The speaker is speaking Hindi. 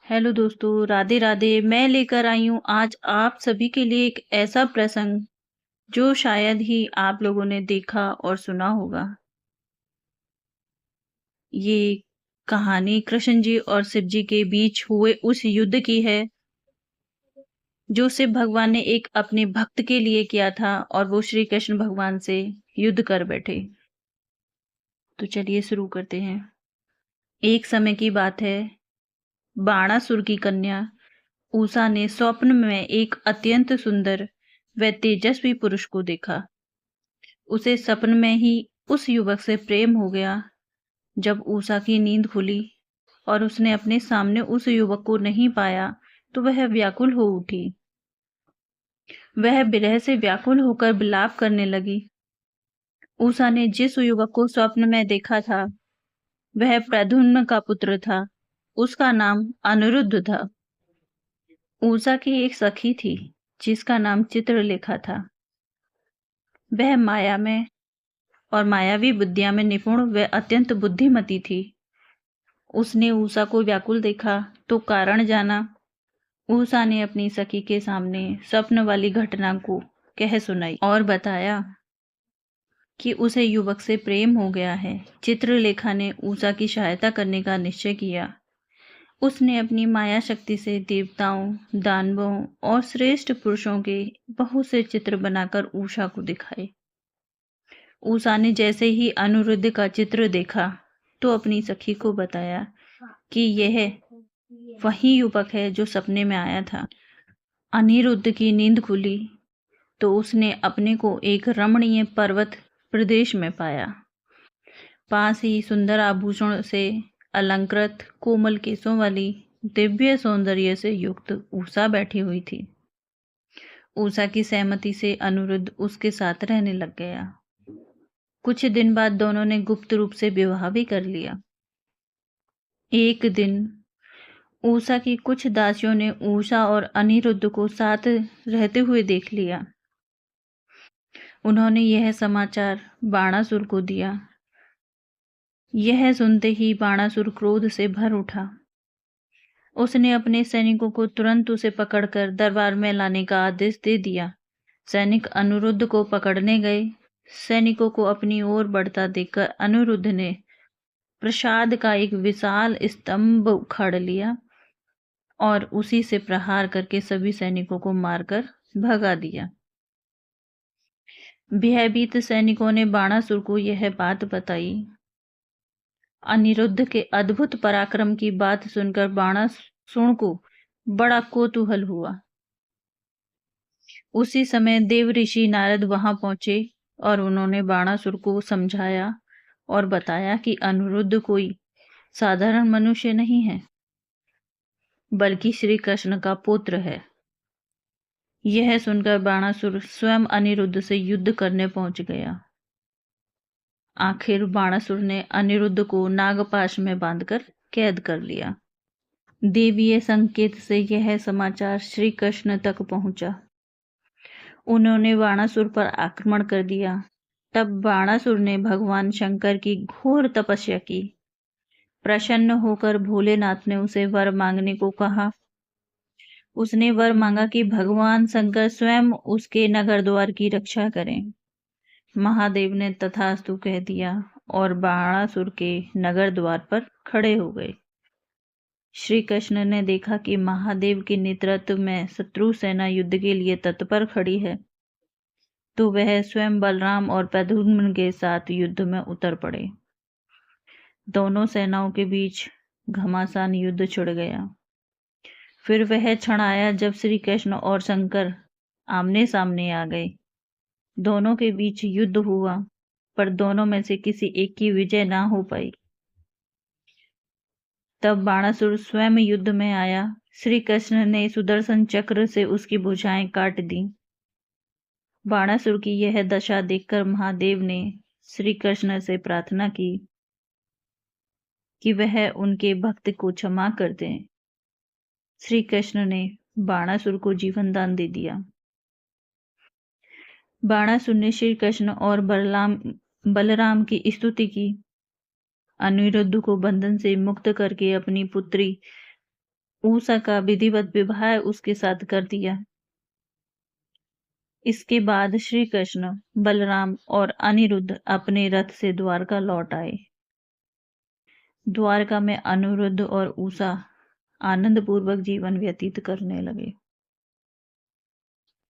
हेलो दोस्तों, राधे राधे। मैं लेकर आई हूँ आज आप सभी के लिए एक ऐसा प्रसंग जो शायद ही आप लोगों ने देखा और सुना होगा। ये कहानी कृष्ण जी और शिव जी के बीच हुए उस युद्ध की है जो शिव भगवान ने एक अपने भक्त के लिए किया था और वो श्री कृष्ण भगवान से युद्ध कर बैठे। तो चलिए शुरू करते हैं। एक समय की बात है, बाणासुर की कन्या उषा ने स्वप्न में एक अत्यंत सुंदर व तेजस्वी पुरुष को देखा। उसे सपन में ही उस युवक से प्रेम हो गया। जब उषा की नींद खुली और उसने अपने सामने उस युवक को नहीं पाया तो वह व्याकुल हो उठी। वह विरह से व्याकुल होकर विलाप करने लगी। उषा ने जिस युवक को स्वप्न में देखा था वह प्रद्युम्न का पुत्र था। उसका नाम अनिरुद्ध था। उषा की एक सखी थी जिसका नाम चित्रलेखा था। वह माया में और मायावी विद्या में निपुण व अत्यंत बुद्धिमती थी। उसने उषा को व्याकुल देखा तो कारण जाना। उषा ने अपनी सखी के सामने स्वप्न वाली घटना को कह सुनाई और बताया कि उसे युवक से प्रेम हो गया है। चित्रलेखा ने उषा की सहायता करने का निश्चय किया। उसने अपनी माया शक्ति से देवताओं, दानवों और श्रेष्ठ पुरुषों के बहुत से चित्र बनाकर उषा को दिखाए। उषा ने जैसे ही अनिरुद्ध का चित्र देखा तो अपनी सखी को बताया कि यह वही युवक है जो सपने में आया था। अनिरुद्ध की नींद खुली तो उसने अपने को एक रमणीय पर्वत प्रदेश में पाया। पास ही सुंदर आभूषण से अलंकृत कोमल केसों वाली दिव्य सौंदर्य से युक्त उषा बैठी हुई थी। उषा की सहमति से अनिरुद्ध उसके साथ रहने लग गया। कुछ दिन बाद दोनों ने गुप्त रूप से विवाह भी कर लिया। एक दिन उषा की कुछ दासियों ने उषा और अनिरुद्ध को साथ रहते हुए देख लिया। उन्होंने यह समाचार बाणासुर को दिया। यह सुनते ही बाणासुर क्रोध से भर उठा। उसने अपने सैनिकों को तुरंत उसे पकड़कर दरबार में लाने का आदेश दे दिया। सैनिक अनिरुद्ध को पकड़ने गए। सैनिकों को अपनी ओर बढ़ता देखकर अनिरुद्ध ने प्रसाद का एक विशाल स्तंभ उखाड़ लिया और उसी से प्रहार करके सभी सैनिकों को मारकर भगा दिया। भयभीत सैनिकों ने बाणासुर को यह बात बताई। अनिरुद्ध के अद्भुत पराक्रम की बात सुनकर बाणासुर को बड़ा कौतूहल हुआ। उसी समय देव ऋषि नारद वहां पहुंचे और उन्होंने बाणासुर को समझाया और बताया कि अनिरुद्ध कोई साधारण मनुष्य नहीं है बल्कि श्री कृष्ण का पुत्र है। यह सुनकर बाणासुर स्वयं अनिरुद्ध से युद्ध करने पहुंच गया। आखिर बाणासुर ने अनिरुद्ध को नागपाश में बांधकर कैद कर लिया। देवीय संकेत से यह समाचार श्री कृष्ण तक पहुंचा। उन्होंने बाणासुर पर आक्रमण कर दिया। तब बाणासुर ने भगवान शंकर की घोर तपस्या की। प्रसन्न होकर भोलेनाथ ने उसे वर मांगने को कहा। उसने वर मांगा कि भगवान शंकर स्वयं उसके नगर द्वार की रक्षा करें। महादेव ने तथास्तु कह दिया और बाणासुर के नगर द्वार पर खड़े हो गए। श्री कृष्ण ने देखा कि महादेव के नेतृत्व में शत्रु सेना युद्ध के लिए तत्पर खड़ी है, तो वह स्वयं बलराम और प्रद्युम्न के साथ युद्ध में उतर पड़े। दोनों सेनाओं के बीच घमासान युद्ध छिड़ गया। फिर वह क्षण आया जब श्री कृष्ण और शंकर आमने सामने आ गए। दोनों के बीच युद्ध हुआ पर दोनों में से किसी एक की विजय ना हो पाई। तब बाणासुर स्वयं युद्ध में आया। श्री कृष्ण ने सुदर्शन चक्र से उसकी भुजाएं काट दी। बाणासुर की यह दशा देखकर महादेव ने श्री कृष्ण से प्रार्थना की कि वह उनके भक्त को क्षमा कर दें। श्री कृष्ण ने बाणासुर को जीवन दान दे दिया। बाणासुर ने श्री कृष्ण और बलराम की स्तुति की। अनिरुद्ध को बंधन से मुक्त करके अपनी पुत्री उषा का विधिवत विवाह उसके साथ कर दिया। इसके बाद श्री कृष्ण, बलराम और अनिरुद्ध अपने रथ से द्वारका लौट आए। द्वारका में अनिरुद्ध और उषा आनंदपूर्वक जीवन व्यतीत करने लगे।